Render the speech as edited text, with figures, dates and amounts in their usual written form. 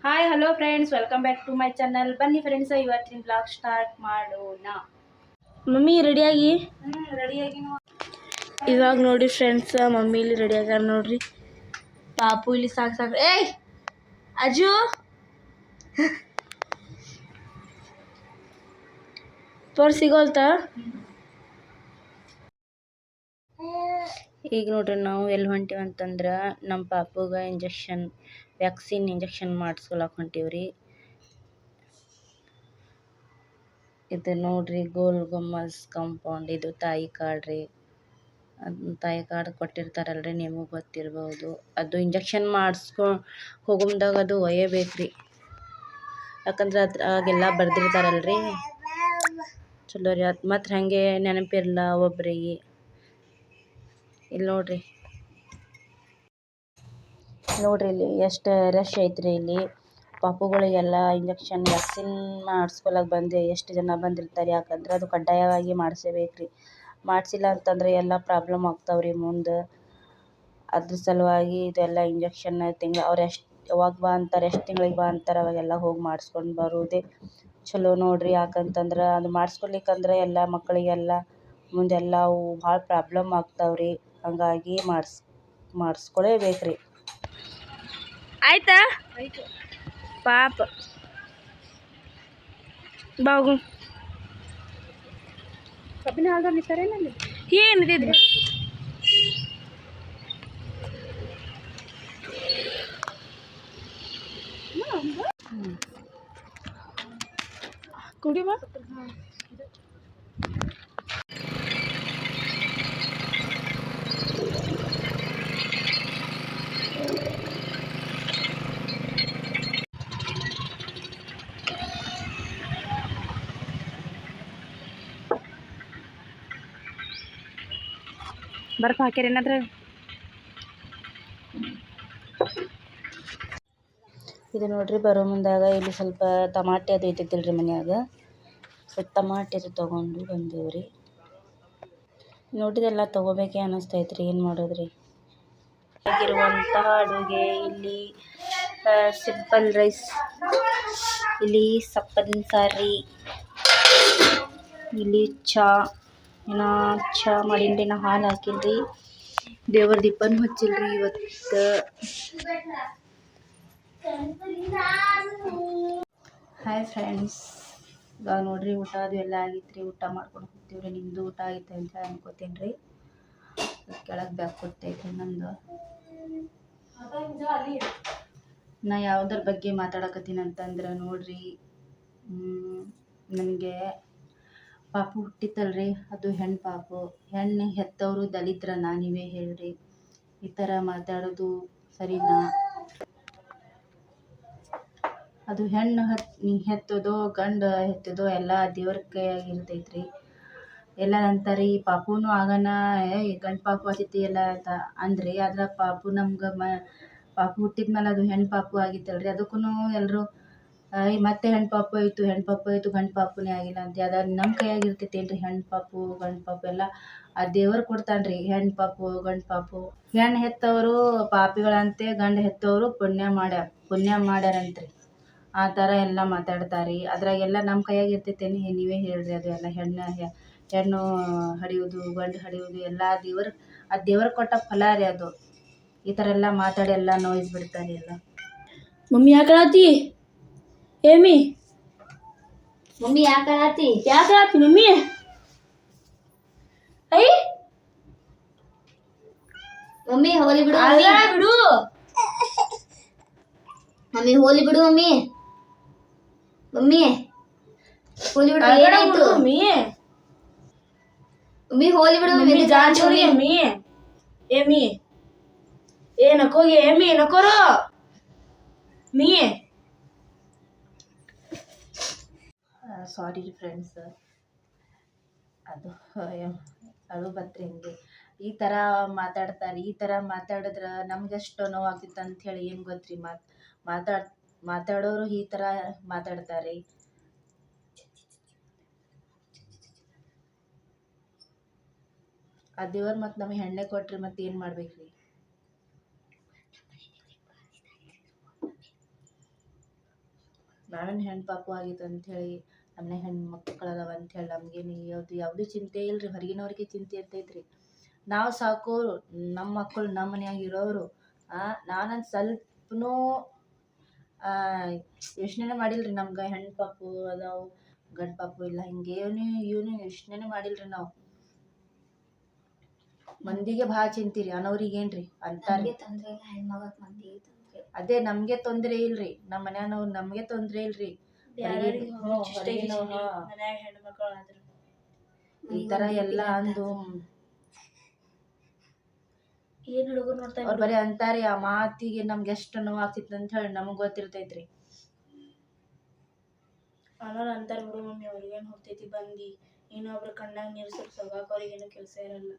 Hi hello friends, welcome back to my channel. ಬನ್ನಿ friends, ಇವತ್ತಿನ blog start ಮಾಡೋಣ. Mummy ರೆಡಿಯಾಗಿ ರೆಡಿಯಾಗಿ ಇವಾಗ ನೋಡಿ ಫ್ರೆಂಡ್ಸ್, ಮಮ್ಮಿ ಇಲ್ಲಿ ರೆಡಿ ಆಗ್ಯಾರ ನೋಡ್ರಿ. ಪಾಪು ಇಲ್ಲಿ ಸಾಕು ಏಯ್ ಅಜ್ಜು ತೋರ್ಸಿಗೋಲ್ತ. ಈಗ ನೋಡ್ರಿ ನಾವು ಎಲ್ಲಿ ಹೊಂಟೀವಿ ಅಂತಂದ್ರೆ ನಮ್ಮ ಪಾಪುಗ ವ್ಯಾಕ್ಸಿನ್ ಇಂಜೆಕ್ಷನ್ ಮಾಡಿಸ್ಕೊಳಕ್ ಹೊಂಟೀವ್ರಿ. ಇದು ನೋಡ್ರಿ ಗೋಲ್ ಗುಮ್ಮಸ್ ಕಾಂಪೌಂಡ್. ಇದು ತಾಯಿ ಕಾರ್ಡ್ ರೀ. ತಾಯಿ ಕಾರ್ಡ್ ಕೊಟ್ಟಿರ್ತಾರಲ್ರಿ, ನಿಮಗೆ ಗೊತ್ತಿರ್ಬೋದು. ಅದು ಇಂಜೆಕ್ಷನ್ ಹೋಗಮ್ದಾಗ ಅದು ಒಯ್ಯಬೇಕ್ರಿ. ಯಾಕಂದ್ರೆ ಅದ್ರಾಗೆಲ್ಲ ಬರ್ದಿರ್ತಾರಲ್ರಿ, ಚಲೋ ರೀ. ಅದು ಮತ್ತು ಹಾಗೆ ನೆನಪಿರಲ್ಲ ಒಬ್ರಿಗೆ. ಇಲ್ಲಿ ನೋಡ್ರಿ ಇಲ್ಲಿ ಎಷ್ಟು ರಶ್ ಐತ್ರಿ. ಇಲ್ಲಿ ಪಾಪುಗಳಿಗೆಲ್ಲ ಇಂಜೆಕ್ಷನ್ ವ್ಯಾಕ್ಸಿನ್ ಮಾಡಿಸ್ಕೊಳಕ್ಕೆ ಬಂದು ಎಷ್ಟು ಜನ ಬಂದಿರ್ತಾರೆ. ಯಾಕಂದ್ರೆ ಅದು ಕಡ್ಡಾಯವಾಗಿ ಮಾಡಿಸಬೇಕ್ರಿ. ಮಾಡಿಸಿಲ್ಲ ಅಂತಂದರೆ ಎಲ್ಲ ಪ್ರಾಬ್ಲಮ್ ಆಗ್ತಾವ್ರಿ ಮುಂದೆ. ಅದ್ರ ಸಲುವಾಗಿ ಇದೆಲ್ಲ ಇಂಜೆಕ್ಷನ್ ಅವ್ರು ಯಾವಾಗ ಬಾ ಅಂತಾರೆ, ಎಷ್ಟು ತಿಂಗಳಿಗೆ ಬಾ ಅಂತಾರೆ, ಅವಾಗೆಲ್ಲ ಹೋಗಿ ಮಾಡಿಸ್ಕೊಂಡು ಬರೋದೇ ಚಲೋ ನೋಡ್ರಿ. ಯಾಕಂತಂದ್ರೆ ಅದು ಮಾಡಿಸ್ಕೊಳ್ಲಿಕ್ಕಂದ್ರೆ ಎಲ್ಲ ಮಕ್ಕಳಿಗೆಲ್ಲ ಮುಂದೆಲ್ಲ ಅವು ಭಾಳ ಪ್ರಾಬ್ಲಮ್ ಆಗ್ತಾವ್ರಿ. ಹಂಗಾಗಿ ಮಾಡಿಸ್ಕೊಳ್ಳೇಬೇಕ್ರಿ. ಆಯ್ತಾ ಪಾಪ ಬಾಗು ಕಬ್ಬಿನ ಹಾಲ್ದಾಗ ನಿಂತಾರೇನಲ್ಲಿ ಏನಿದೆ ಕುಡಿ ಬಾ. ಬರ್ಫ್ ಹಾಕ್ಯಾರ ಏನಾದ್ರೆ. ಇದು ನೋಡ್ರಿ, ಬರೋ ಮುಂದಾಗ ಇಲ್ಲಿ ಸ್ವಲ್ಪ ಟಮಾಟೆ ಅದು ಇದ್ದಿದ್ದಿಲ್ರಿ ಮನ್ಯಾಗ. ಸ್ವಲ್ಪ ಟಮಾಟೆ ಅದು ತೊಗೊಂಡು ಬಂದೇವ್ರಿ. ನೋಡಿದೆಲ್ಲ ತೊಗೋಬೇಕೆ ಅನ್ನಿಸ್ತೈತ್ರಿ, ಏನು ಮಾಡೋದ್ರಿ. ಆಗಿರುವಂತಹ ಅಡುಗೆ ಇಲ್ಲಿ ಸಿಂಪಲ್ ರೈಸ್, ಇಲ್ಲಿ ಸಪ್ಪನ್ ಸಾರಿ, ಇಲ್ಲಿ ಚಾ ಮಾಡೀನ್ರಿ. ನಾ ಹಾಲು ಹಾಕಿಲ್ರಿ, ದೇವರ ದೀಪನೂ ಹಚ್ಚಿಲ್ರಿ ಇವತ್ತು. ಹಾಯ್ ಫ್ರೆಂಡ್ಸ್, ಇವಾಗ ನೋಡ್ರಿ ಊಟ ಅದು ಎಲ್ಲ ಆಗಿತ್ರಿ. ಊಟ ಮಾಡ್ಕೊಂಡು ಹೋಗ್ತೀವ್ರಿ. ನಿಮ್ಮದು ಊಟ ಆಗೈತೆ ಅಂತ ಅನ್ಕೋತೀನಿ ರೀ. ಕೆಳಗೆ ಬ್ಯಾಗ್ ಕೊಡ್ತೈತೆ ನಂದು. ನಾ ಯಾವುದ್ರ ಬಗ್ಗೆ ಮಾತಾಡಕತ್ತೀನಿ ಅಂತಂದ್ರೆ ನೋಡ್ರಿ, ನನಗೆ ಪಾಪು ಹುಟ್ಟಿತ್ತಲ್ರಿ, ಅದು ಹೆಣ್ಣು ಪಾಪು. ಹೆಣ್ಣು ಹೆತ್ತವರು ದಲಿದ್ರನ ನೀವೇ ಹೇಳ್ರಿ. ಈ ಥರ ಮಾತಾಡೋದು ಸರಿನಾ? ಅದು ಹೆಣ್ಣು ಹೆತ್ತದೋ ಗಂಡು ಹೆತ್ತದೋ ಎಲ್ಲ ದೇವ್ರ ಕೈಯಾಗಿರ್ತೈತ್ರಿ. ಎಲ್ಲ ಅಂತಾರೆ ಈ ಪಾಪುನೂ ಆಗನ ಗಂಡು ಪಾಪು ಆತೈತಿ ಎಲ್ಲ ಅಂತ ಅಂದ್ರಿ. ಆದ್ರೆ ಪಾಪು ನಮ್ಗೆ ಪಾಪು ಹುಟ್ಟಿದ್ಮೇಲೆ ಅದು ಹೆಣ್ಣು ಪಾಪು ಆಗಿತ್ತಲ್ರಿ. ಅದಕ್ಕೂ ಎಲ್ಲರೂ ಮತ್ತೆ ಹೆಣ್ಣು ಪಾಪು ಆಯಿತು ಗಂಡು ಪಾಪುನೇ ಆಗಿಲ್ಲ ಅಂತ. ಅದು ನಮ್ಮ ಕೈಯಾಗಿರ್ತೈತಿ ಏನ್ರಿ? ಹೆಣ್ಣು ಪಾಪು ಗಂಡು ಪಾಪು ಎಲ್ಲ ಆ ದೇವರು ಕೊಡ್ತಾನ್ರಿ. ಹೆಣ್ಣು ಪಾಪು ಗಂಡು ಪಾಪು. ಹೆಣ್ಣು ಹೆತ್ತವರು ಪಾಪಿಗಳಂತೆ, ಗಂಡು ಹೆತ್ತವರು ಪುಣ್ಯ ಮಾಡ್ಯಾರಂತ್ರಿ. ಆ ಥರ ಎಲ್ಲ ಮಾತಾಡ್ತಾರೆ. ಅದ್ರಾಗೆಲ್ಲ ನಮ್ಮ ಕೈಯಾಗಿರ್ತೈತೇನು? ನೀವೇ ಹೇಳ್ರಿ. ಅದು ಎಲ್ಲ ಹೆಣ್ಣು ಹಡಿಯೋದು ಗಂಡು ಹಡಿಯೋದು ಎಲ್ಲ ದೇವ್ರು ಕೊಟ್ಟ ಫಲ ರೀ ಅದು. ಈ ಥರ ಎಲ್ಲ ಮಾತಾಡಿ ಎಲ್ಲ ನೋಯಿಸ್ಬಿಡ್ತಾರೆ ಎಲ್ಲ. ಮಮ್ಮಿ ಯಾಕಳಾತಿ? ಏಮಿ ಮಮ್ಮಿ ಯಾಕಳಾತಿ ಮಮ್ಮಿ? ಐ ಮಮ್ಮಿ ಹೋಲಿ ಬಿಡು ಬಿಡು ಮಮ್ಮಿ, ಹೋಲಿ ಬಿಡು ಮಮ್ಮಿ. ಮಮ್ಮಿ ಹೋಲಿ ಬಿಡು. ಏನಾಯ್ತು ಮಮ್ಮಿ? ಮಮ್ಮಿ ಹೋಲಿ ಬಿಡು ಮಮ್ಮಿ. ಜಾಂಚೋರಿ ಮಮ್ಮಿ. ಏಮಿ ನಕೋಗಿ ಏಮಿ ನಕೋರು ಮೀ. ಸಾರಿ ಫ್ರೆಂಡ್ಸ್, ಅದು ಬತ್ರಿ ಹಿಂಗೆ ಈ ಥರ ಮಾತಾಡ್ತಾರೆ. ಈ ಥರ ಮಾತಾಡಿದ್ರೆ ನಮ್ಗೆಷ್ಟು ನೋವಾಗ್ತಿತ್ತು ಅಂಥೇಳಿ ಏನು ಗೊತ್ತ್ರಿ. ಮಾತಾಡೋರು ಈ ಥರ ಮಾತಾಡ್ತಾರೆ. ಆ ದೇವ್ರು ಮತ್ತು ನಮಗೆ ಹೆಣ್ಣೆ ಕೊಟ್ರಿ, ಮತ್ತೆ ಏನು ಮಾಡ್ಬೇಕ್ರಿ? ನಾವೇನು ಹೆಣ್ಣು ಪಾಪು ಆಗಿತ್ತು ಅಂಥೇಳಿ ನಮ್ಮನೆ ಹೆಣ್ಣು ಮಕ್ಕಳು ಅದಾವ ಅಂಥೇಳಿ ನಮಗೇನು ಯಾವುದೂ ಚಿಂತೆ ಇಲ್ರಿ. ಹೊರಗಿನವ್ರಿಗೆ ಚಿಂತೆ ಇರ್ತೈತ್ರಿ. ನಾವು ಸಾಕೋರು ನಮ್ಮ ಮಕ್ಕಳು ನಮ್ಮ ಮನ್ಯಾಗ ಇರೋರು ನಾನಂತ ಸ್ವಲ್ಪನೂ ಯೋಚನೆ ಮಾಡಿಲ್ರಿ. ನಮ್ಗೆ ಹೆಣ್ಣು ಪಾಪು ಅದಾವು ಗಂಡು ಪಾಪು ಇಲ್ಲ ಹಿಂಗೇನು ಇವನು ಯೋಚನೆ ಮಾಡಿಲ್ರಿ ನಾವು. ಮಂದಿಗೆ ಭಾಳ ಚಿಂತೀರಿ ಅನ್ನೋರಿಗೇನ್ರಿ ಅಂತಾರೆ. ಅದೇ ನಮಗೆ ತೊಂದರೆ ಇಲ್ರಿ, ನಮ್ಮ ಮನ್ಯಾನವ್ರು ನಮಗೆ ತೊಂದರೆ ಇಲ್ರಿ. ಈ ಥರ ಎಲ್ಲ ಅಂದು ಏನ್ ಹುಡುಗರು ನೋಡ್ತಾ ಅವ್ರು ಬರೀ ಅಂತಾರೆ. ಆ ಮಾತಿಗೆ ನಮ್ಗೆ ಎಷ್ಟು ನೋವಾಗ್ತಿತ್ತು ಅಂತ ಹೇಳಿ ನಮಗೆ ಗೊತ್ತಿರ್ತೈತ್ರಿ. ಅನ್ನೋರು ಅಂತಾರೆ ಬಿಡು ಮಮ್ಮಿ, ಅವ್ರಿಗೇನು ಹೋಗ್ತೈತಿ ಬಂದು ಇನ್ನೊಬ್ರು ಕಣ್ಣಾಗ ನೀರು ಸುರಿಸೋಗಾಕ ಅವ್ರಿಗೇನು ಕೆಲಸ ಇರಲ್ಲ.